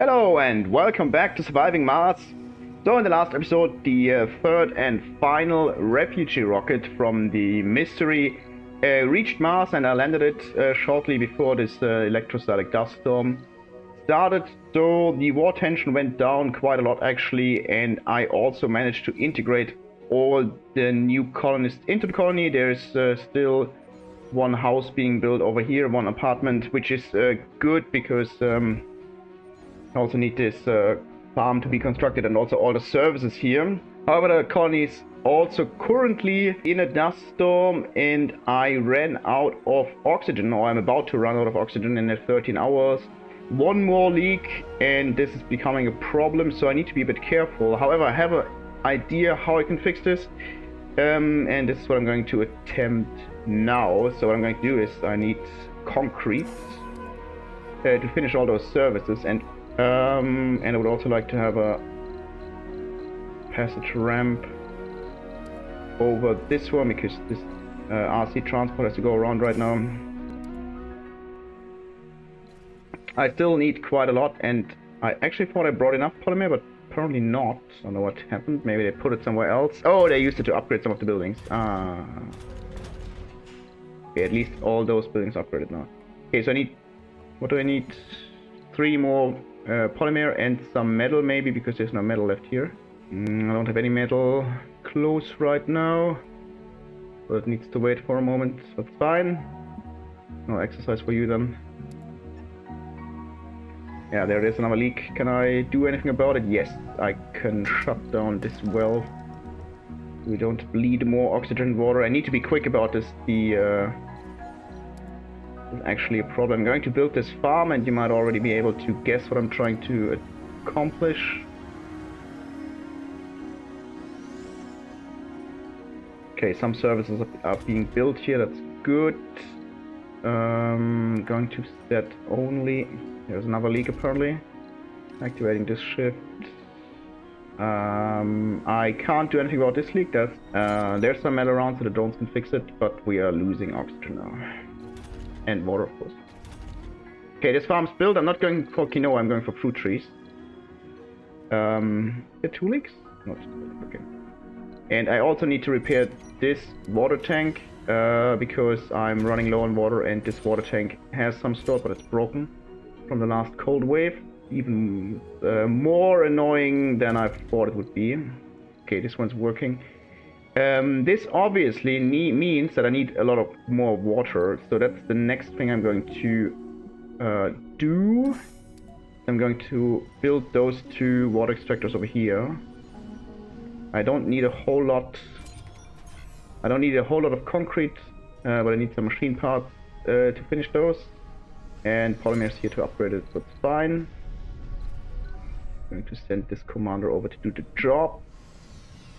Hello and welcome back to Surviving Mars. So in the last episode, the third and final refugee rocket from the mystery reached Mars, and I landed it shortly before this electrostatic dust storm started. So the war tension went down quite a lot actually, and I also managed to integrate all the new colonists into the colony. There's still one house being built over here, one apartment, which is good because I also need this farm to be constructed and also all the services here. However, the colony is also currently in a dust storm, and I ran out of oxygen, or I'm about to run out of oxygen in 13 hours. One more leak and this is becoming a problem, so I need to be a bit careful. However, I have an idea how I can fix this, and this is what I'm going to attempt now. So what I'm going to do is I need concrete to finish all those services, and I would also like to have a passage ramp over this one because this RC transport has to go around right now. I still need quite a lot, and I actually thought I brought enough polymer, but apparently not. I don't know what happened. Maybe they put it somewhere else. Oh, they used it to upgrade some of the buildings. Okay, at least all those buildings upgraded now. Okay, so I need... what do I need? 3 more polymer and some metal maybe, because there's no metal left here. I don't have any metal close right now, so it needs to wait for a moment. That's fine. No exercise for you then. Yeah, there is another leak. Can I do anything about it? Yes, I can shut down this well. We don't bleed more oxygen and water. I need to be quick about this. It's actually a problem. I'm going to build this farm, and you might already be able to guess what I'm trying to accomplish. Okay, some services are being built here. That's good. Going to set only... There's another leak apparently. Activating this shift. I can't do anything about this leak. There's some metal around, so the drones can fix it, but we are losing oxygen now. And water, of course. Okay, this farm's built. I'm not going for quinoa, I'm going for fruit trees. Are 2 leaks? Not okay. And I also need to repair this water tank because I'm running low on water, and this water tank has some stored, but it's broken from the last cold wave. Even more annoying than I thought it would be. Okay, this one's working. This obviously means that I need a lot of more water, so that's the next thing I'm going to do. I'm going to build those 2 water extractors over here. I don't need a whole lot. I don't need a whole lot of concrete, but I need some machine parts to finish those. And polymers here to upgrade it, so it's fine. I'm going to send this commander over to do the job.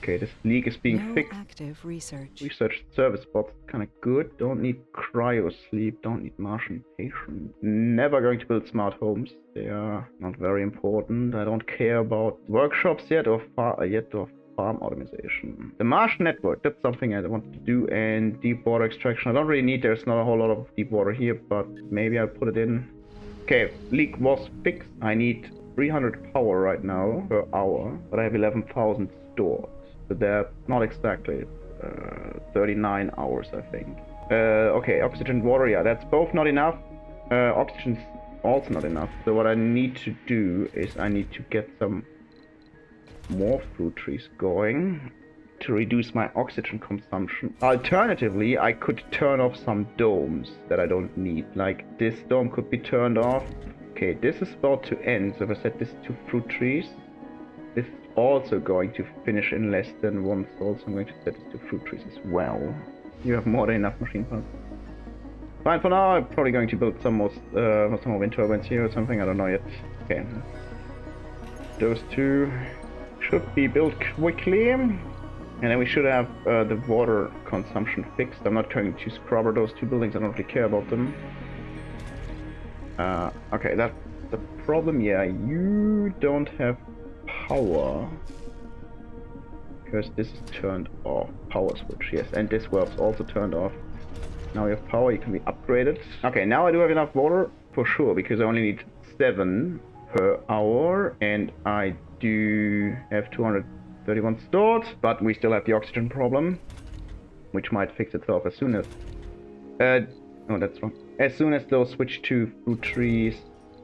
Okay, this leak is being fixed. Active research. Research service spots, kind of good. Don't need cryo sleep, don't need Martian patience. Never going to build smart homes. They are not very important. I don't care about workshops yet or farm optimization. The Martian network, that's something I want to do, and deep water extraction. I don't really need, there's not a whole lot of deep water here, but maybe I'll put it in. Okay, leak was fixed. I need 300 power right now per hour, but I have 11,000 stored. So they're not exactly 39 hours, I think. Okay, oxygen and water, yeah, that's both not enough. Oxygen's also not enough. So what I need to do is I need to get some more fruit trees going to reduce my oxygen consumption. Alternatively, I could turn off some domes that I don't need. Like this dome could be turned off. Okay, this is about to end. So if I set this to fruit trees, this is also going to finish in less than 1 soul. So I'm going to set this to fruit trees as well. You have more than enough machine parts. Fine for now. I'm probably going to build some more wind turbines here or something. I don't know yet. Okay. Those 2 should be built quickly, and then we should have the water consumption fixed. I'm not going to scrubber those 2 buildings. I don't really care about them. Okay, that's the problem. Yeah, you don't have power because this is turned off. Power switch, yes, and this valve's also turned off. Now you have power. You can be upgraded. Okay, now I do have enough water for sure because I only need 7 per hour, and I do have 231 stored, but we still have the oxygen problem, which might fix itself as soon as... oh, that's wrong. As soon as those switch to fruit trees...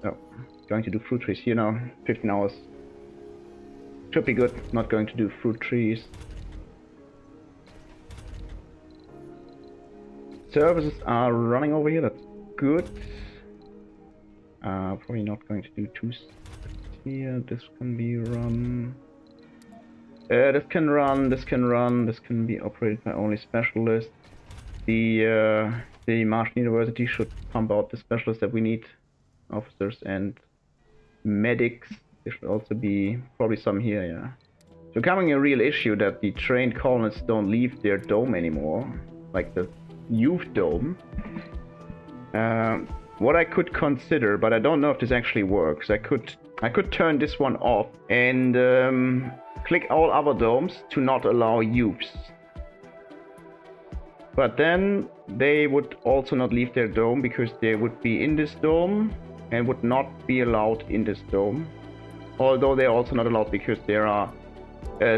Oh, going to do fruit trees here now. 15 hours. Should be good. Not going to do fruit trees. Services are running over here. That's good. Probably not going to do two here. This can be run. This can run. This can run. This can be operated by only specialists. The Martian University should pump out the specialists that we need. Officers and medics. There should also be probably some here, yeah. It's becoming a real issue that the trained colonists don't leave their dome anymore. Like the youth dome. What I could consider, but I don't know if this actually works. I could turn this one off and click all other domes to not allow youths. But then they would also not leave their dome because they would be in this dome and would not be allowed in this dome. Although they're also not allowed because there are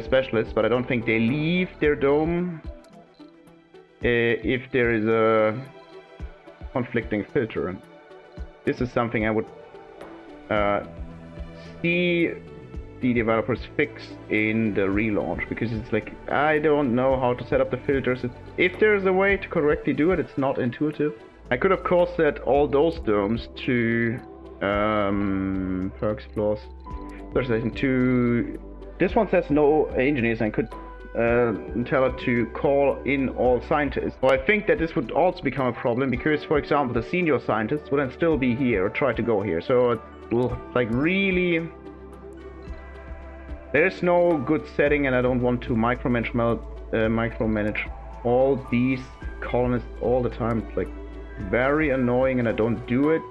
specialists, but I don't think they leave their dome if there is a conflicting filter. This is something I would see the developers fix in the relaunch, because it's like, I don't know how to set up the filters. If there's a way to correctly do it, it's not intuitive. I could of course set all those domes to perks floors specialization to this one says no engineers, and I could tell it to call in all scientists. So I think that this would also become a problem because, for example, the senior scientists would then still be here or try to go here. So it will, like, really, there's no good setting, and I don't want to micromanage all these colonists all the time. It's like very annoying, and I don't do it,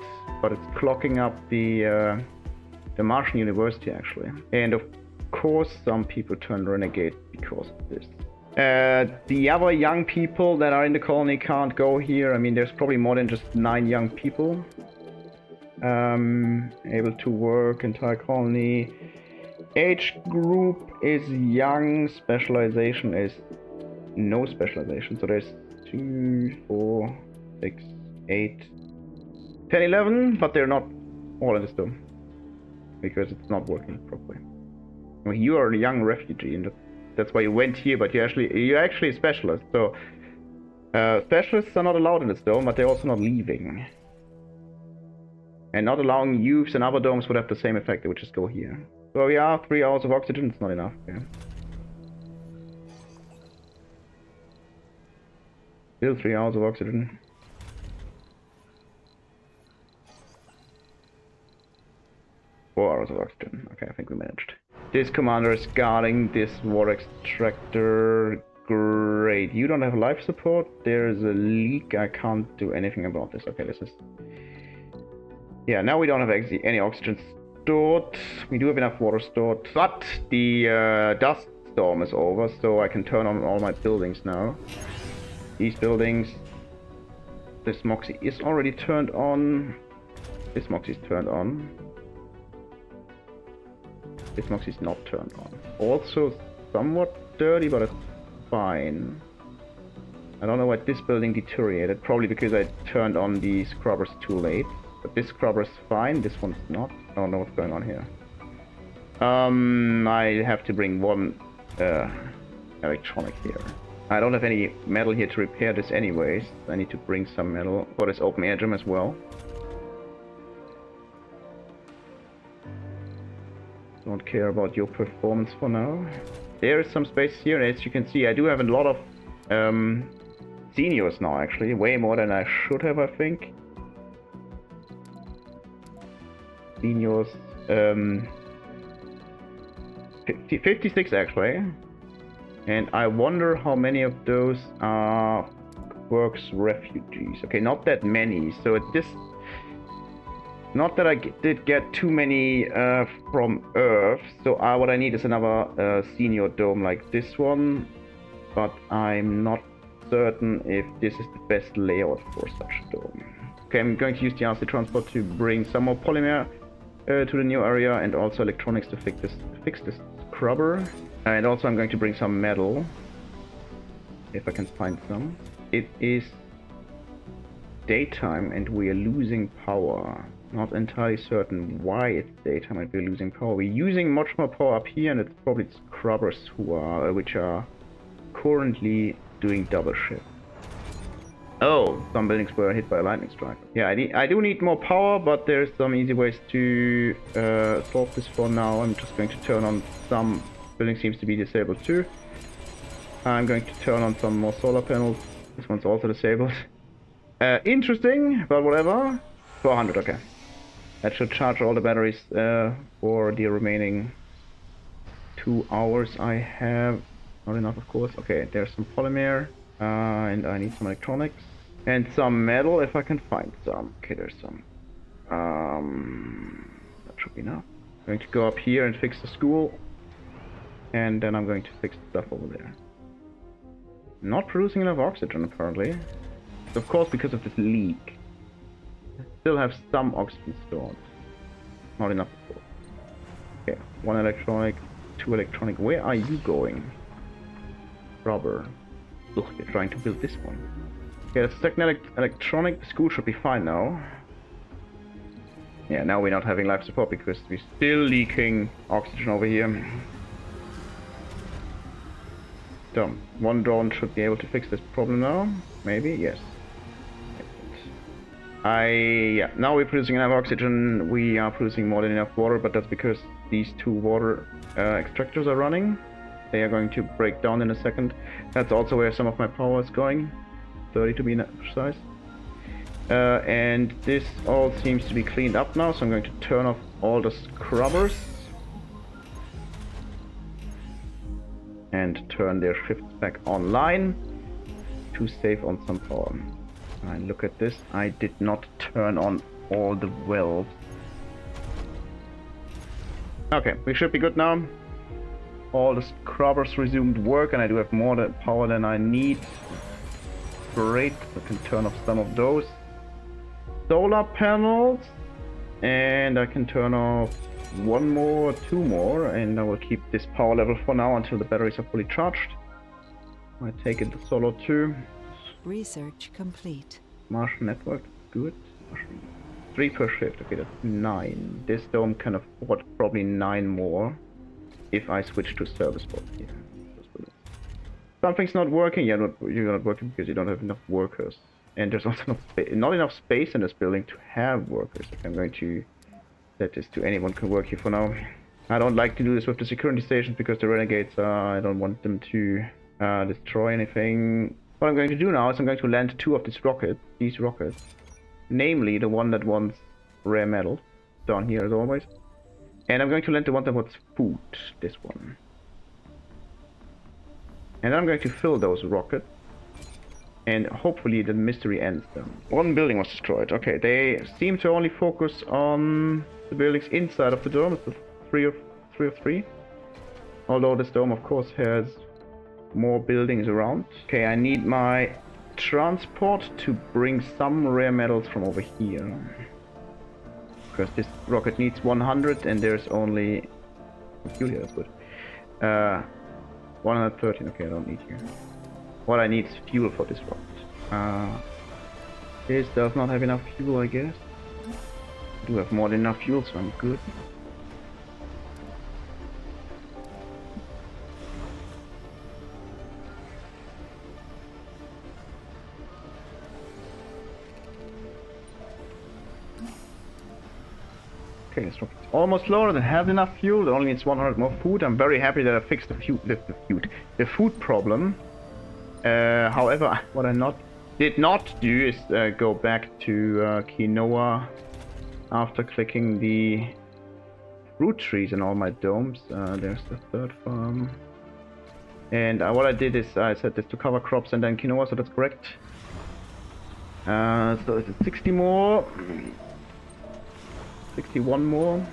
but it's clogging up the Martian University actually. And of course some people turn renegade because of this. The other young people that are in the colony can't go here. I mean, there's probably more than just 9 young people able to work. Entire colony. Age group is young. Specialization is no specialization. So there's 2, 4, 6, 8, 10, 11, but they're not all in this dome because it's not working properly. Well, you are a young refugee, and that's why you went here. But you're actually a specialist. So specialists are not allowed in this dome, but they're also not leaving. And not allowing youths and other domes would have the same effect. They would just go here. So yeah, 3 hours of oxygen. It's not enough. Yeah. Still 3 hours of oxygen. Hours of oxygen. Okay, I think we managed. This commander is guarding this water extractor. Great. You don't have life support. There's a leak. I can't do anything about this. Okay, this is... Yeah, now we don't have any oxygen stored. We do have enough water stored. But the dust storm is over, so I can turn on all my buildings now. These buildings... This Moxie is already turned on. This Moxie is turned on. This Moxie is not turned on. Also somewhat dirty, but it's fine. I don't know why this building deteriorated. Probably because I turned on the scrubbers too late. But this scrubber is fine. This one's not. I don't know what's going on here. I have to bring one electronic here. I don't have any metal here to repair this anyways. I need to bring some metal for this open air gym as well. Don't care about your performance for now. There is some space here, and as you can see, I do have a lot of seniors now, actually. Way more than I should have, I think. Seniors... 56 actually. And I wonder how many of those are works refugees. Okay, not that many. So at this... Not that I did get too many from Earth, so what I need is another senior dome like this one, but I'm not certain if this is the best layout for such a dome. Okay, I'm going to use the RC transport to bring some more polymer to the new area, and also electronics to fix this scrubber. And also I'm going to bring some metal, if I can find some. It is daytime and we are losing power. Not entirely certain why it's daytime and we're losing power. We're using much more power up here, and it's probably scrubbers which are currently doing double shift. Oh, some buildings were hit by a lightning strike. Yeah, I do need more power, but there's some easy ways to solve this for now. I'm just going to turn on some building seems to be disabled too. I'm going to turn on some more solar panels. This one's also disabled. Interesting, but whatever. 400, okay. That should charge all the batteries for the remaining 2 hours I have. Not enough, of course. Okay, there's some polymer. And I need some electronics. And some metal, if I can find some. Okay, there's some. That should be enough. I'm going to go up here and fix the school. And then I'm going to fix the stuff over there. Not producing enough oxygen, apparently. Of course, because of this leak. I still have some oxygen stored. Not enough, of course. Okay, 1 electronic, 2 electronic. Where are you going? Rubber. Ugh, you're trying to build this one. Okay, that's second electronic. The school should be fine now. Yeah, now we're not having life support because we're still leaking oxygen over here. So, 1 drone should be able to fix this problem now. Maybe, yes. Yeah, now we're producing enough oxygen. We are producing more than enough water, but that's because these 2 water extractors are running. They are going to break down in a second. That's also where some of my power is going. 30 to be precise. And this all seems to be cleaned up now, so I'm going to turn off all the scrubbers. And turn their shifts back online to save on some power. And look at this, I did not turn on all the wells. Okay, we should be good now. All the scrubbers resumed work, and I do have more power than I need. Great, I can turn off some of those solar panels, and I can turn off 1 more, 2 more, and I will keep this power level for now until the batteries are fully charged. I take it the solar too. Research complete. Martian network, good. 3 per shift, okay, that's 9. This dome can afford probably 9 more. If I switch to service mode here. Something's not working. You're not working because you don't have enough workers. And there's also not enough space in this building to have workers. Okay, I'm going to set this to anyone can work here for now. I don't like to do this with the security stations because the renegades I don't want them to destroy anything. What I'm going to do now is I'm going to land 2 of these rockets. Namely the one that wants rare metal, down here as always. And I'm going to land the one that wants food, this one. And I'm going to fill those rockets. And hopefully the mystery ends then. 1 building was destroyed. Okay, they seem to only focus on the buildings inside of the dome. It's the 3 of 3. Although this dome of course has more buildings around. Okay, I need my transport to bring some rare metals from over here. Because this rocket needs 100 and there's only... fuel here, that's good. 113, okay, I don't need here. What I need is fuel for this rocket. This does not have enough fuel, I guess. I do have more than enough fuel, so I'm good. Okay, this rocket's almost loaded and has enough fuel. It only needs 100 more food. I'm very happy that I fixed the food problem. However, what I did not do is go back to quinoa after clicking the fruit trees in all my domes. There's the 3rd farm. And what I did is I set this to cover crops and then quinoa, so that's correct. So it's 60 more. 61 more.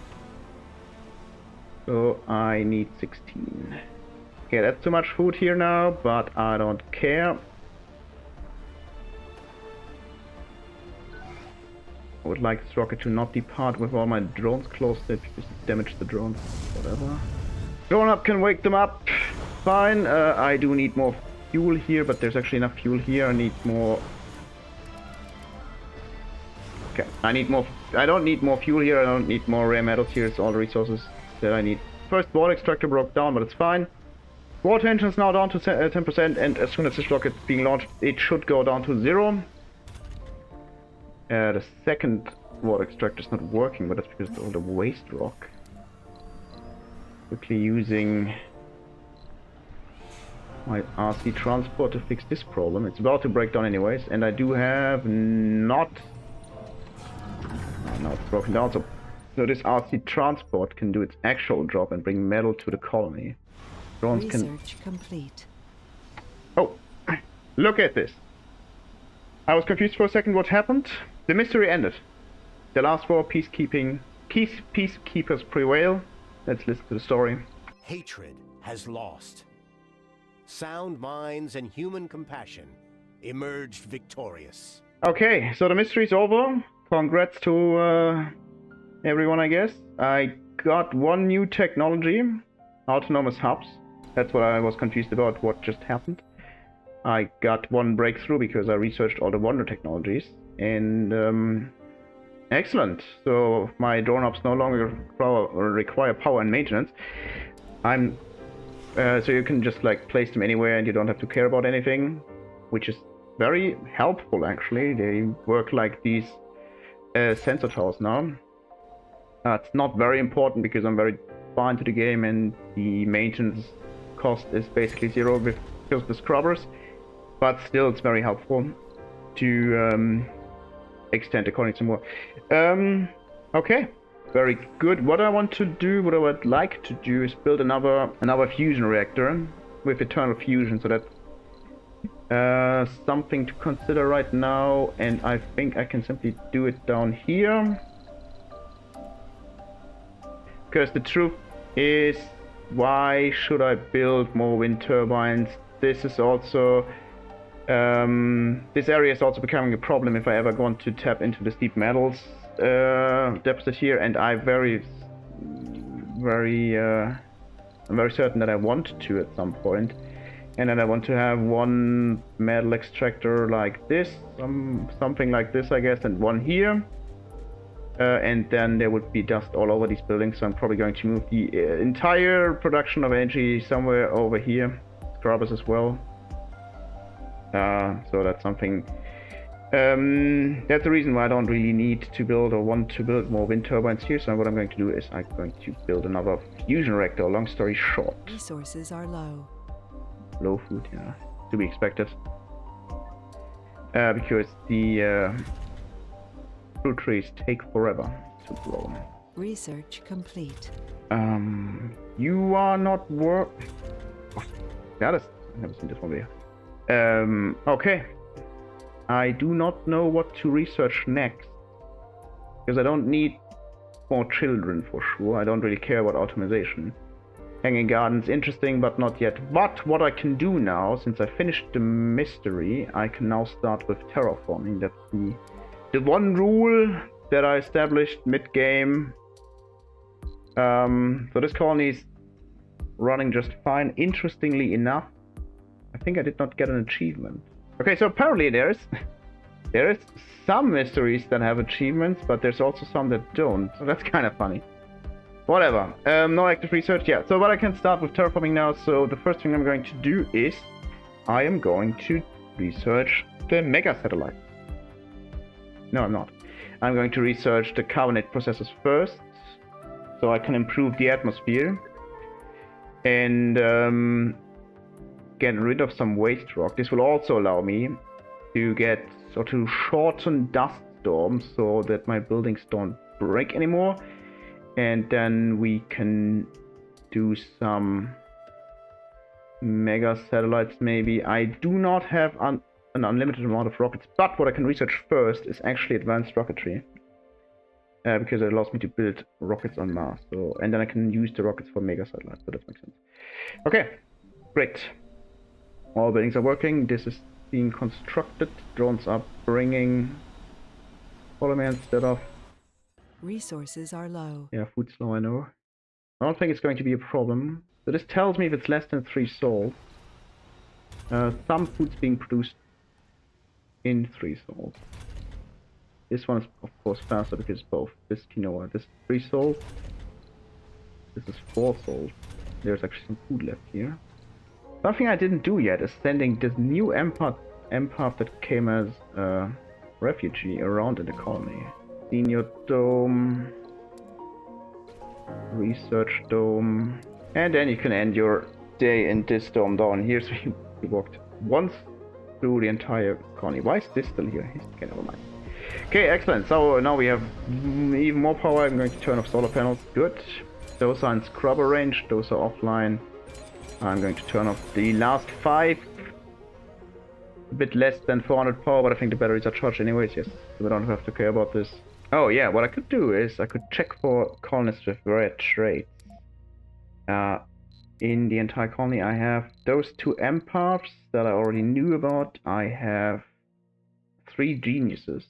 So I need 16. Okay, that's too much food here now, but I don't care. I would like this rocket to not depart with all my drones close to it because it damaged the drones. Whatever. Drone up can wake them up. Fine. I do need more fuel here, but there's actually enough fuel here. I need more. Okay. I don't need more fuel here. I don't need more rare metals here. It's all the resources that I need. First water extractor broke down, but it's fine. Water engine is now down to 10%, and as soon as this rocket is being launched, it should go down to 0. The second water extractor is not working, but that's because of all the waste rock. Quickly using my RC transport to fix this problem. It's about to break down anyways, and I do have not... Oh, now it's broken down, so this RC transport can do its actual job and bring metal to the colony. Drones Research complete. Oh, look at this. I was confused for a second what happened. The mystery ended. The last war, peacekeepers prevail. Let's listen to the story. Hatred has lost. Sound minds and human compassion emerged victorious. Okay, so the mystery's over. Congrats to everyone, I guess. I got one new technology. Autonomous hubs. That's what I was confused about, what just happened. I got one breakthrough because I researched all the wonder technologies. And excellent. So my drone ops no longer require power and maintenance. So you can just like place them anywhere and you don't have to care about anything, which is very helpful actually. They work like these sensor towers now. It's not very important because I'm very far into the game and the maintenance cost is basically 0 with just the scrubbers, but still it's very helpful to extend the colony some more. Okay, very good. What I want to do, what I would like to do is build another fusion reactor with eternal fusion, so that's something to consider right now, and I think I can simply do it down here. Because the truth is, why should I build more wind turbines? This is also this area is also becoming a problem if I ever want to tap into the steep metals deposit here, and I'm very certain that I want to at some point, and then I want to have one metal extractor like this, something like this, I guess, and one here. And then there would be dust all over these buildings, so I'm probably going to move the entire production of energy somewhere over here. Scrubbers as well. So that's something... that's the reason why I don't really need to build or want to build more wind turbines here. So what I'm going to do is I'm going to build another fusion reactor, long story short. Resources are low. Low food, yeah. To be expected. Because the... fruit trees take forever to grow. Research complete. You are not work. Oh, that is. I've never seen this one here. Okay. I do not know what to research next. Because I don't need more children for sure. I don't really care about optimization. Hanging gardens, interesting, but not yet. But what I can do now, since I finished the mystery, I can now start with terraforming. That's the one rule that I established mid-game. So this colony is running just fine. Interestingly enough, I think I did not get an achievement. Okay, so apparently there is some mysteries that have achievements, but there's also some that don't. So that's kind of funny. Whatever. No active research yet. So but I can start with terraforming now. So the first thing I'm going to do is I am going to research the mega satellite. No, I'm not. I'm going to research the carbonate processes first, so I can improve the atmosphere and get rid of some waste rock. This will also allow me to to shorten dust storms so that my buildings don't break anymore, and then we can do some mega satellites maybe. I do not have an unlimited amount of rockets, but what I can research first is actually advanced rocketry, because it allows me to build rockets on Mars. So, and then I can use the rockets for mega satellites. So that makes sense. Okay, great. All buildings are working. This is being constructed. Drones are bringing Follow me instead of... Resources are low. Yeah, food's low, I know. I don't think it's going to be a problem. So this tells me if it's less than 3 souls. Some food's being produced in 3 souls. This one is of course faster because both. This quinoa, this 3 souls. This is 4 souls. There's actually some food left here. Something I didn't do yet is sending this new empath that came as a refugee around in the colony. Senior dome. Research dome. And then you can end your day in this dome down here. So you walked once through the entire colony. Why is this still here? Okay, never mind. Okay, excellent. So now we have even more power. I'm going to turn off solar panels. Good. Those are in scrubber range. Those are offline. I'm going to turn off the last 5. A bit less than 400 power, but I think the batteries are charged anyways. Yes, so we don't have to care about this. Oh yeah, what I could do is I could check for colonists with rare traits. In the entire colony I have those 2 empaths that I already knew about. I have 3 geniuses.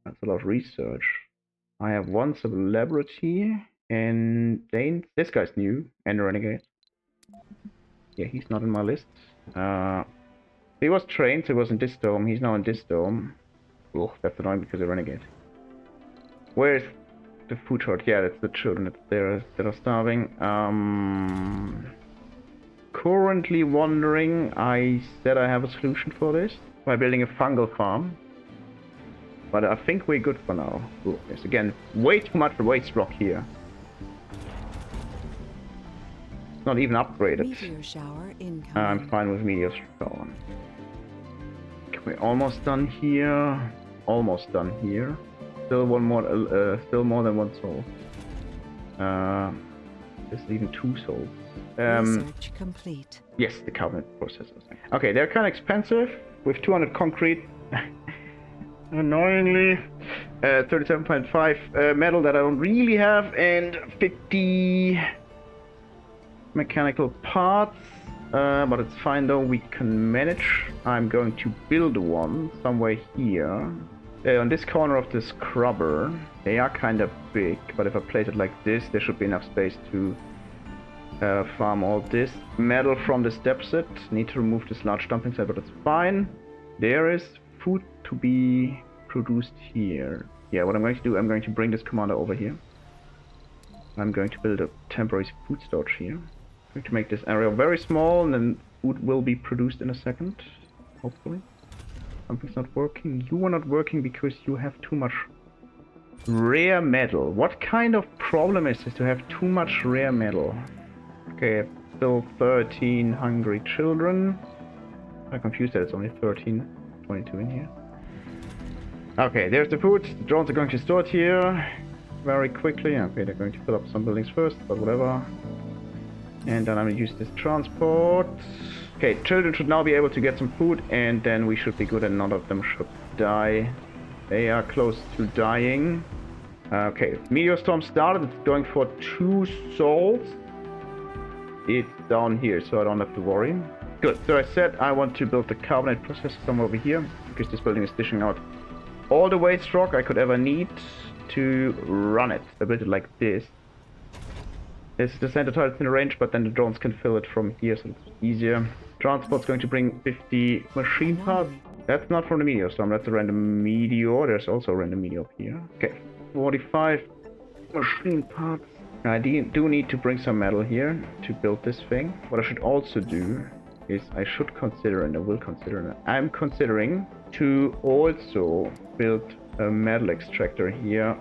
That's a lot of research. I have 1 celebrity and Dane. This guy's new and a renegade. Yeah, he's not in my list. He was trained, so he was in this dome. He's now in this dome. Oh, that's annoying because he's a renegade. Where's the food short? Yeah, that's the children that are starving. Currently wondering, I said I have a solution for this by building a fungal farm. But I think we're good for now. Ooh, yes, again, way too much waste rock here. It's not even upgraded. Meteor shower incoming. I'm fine with meteor shower. Okay, we're almost done here. Almost done here. Still one more. Still more than 1 soul. There's even 2 souls. Research complete. Yes, the carbon processors. Okay, they're kind of expensive. With 200 concrete. Annoyingly, 37.5 metal that I don't really have, and 50 mechanical parts. But it's fine though. We can manage. I'm going to build one somewhere here. On this corner of the scrubber. They are kind of big, but if I place it like this, there should be enough space to farm all this metal from this deposit. Need to remove this large dumping site, but it's fine. There is food to be produced here. Yeah, what I'm going to do, I'm going to bring this commander over here. I'm going to build a temporary food storage here. I'm going to make this area very small, and then food will be produced in a second, hopefully. Something's not working. You are not working because you have too much rare metal. What kind of problem is this to have too much rare metal? Okay, still 13 hungry children. I'm confused that it's only 13, 22 in here. Okay, there's the food. The drones are going to store it here very quickly. Okay, they're going to fill up some buildings first, but whatever. And then I'm going to use this transport. Okay, children should now be able to get some food, and then we should be good and none of them should die. They are close to dying. Okay, meteor storm started. It's going for 2 souls. It's down here, so I don't have to worry. Good, so I said I want to build the carbonate processor somewhere over here, because this building is dishing out all the waste rock I could ever need to run it. I built it like this. This is the center tile, it's in the range, but then the drones can fill it from here, so it's easier. Transport's going to bring 50 machine parts. That's not from the meteor storm, that's a random meteor. There's also a random meteor up here. Okay, 45 machine parts. I do need to bring some metal here to build this thing. What I should also do is I should consider, and I will consider, and I'm considering to also build a metal extractor here.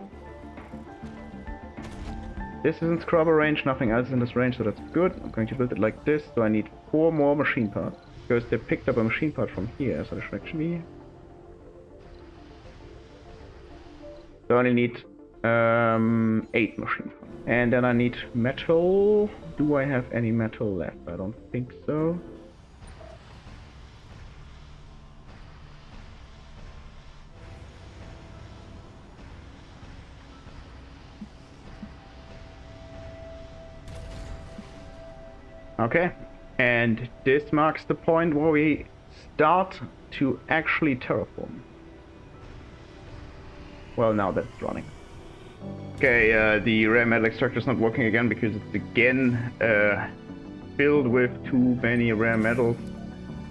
This is in scrubber range, nothing else in this range, so that's good. I'm going to build it like this, so I need 4 more machine parts. Because they picked up a machine part from here, so I should actually... So I only need 8 machine parts. And then I need metal. Do I have any metal left? I don't think so. Okay, and this marks the point where we start to actually terraform. Well, now that's running. Okay, the rare metal extractor is not working again because it's again filled with too many rare metals.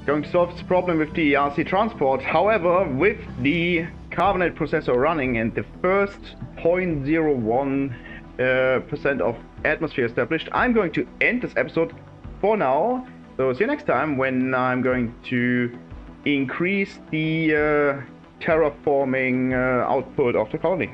Going to solve this problem with the RC transport. However, with the carbonate processor running and the first 0.01% of atmosphere established, I'm going to end this episode for now. So see you next time when I'm going to increase the terraforming output of the colony.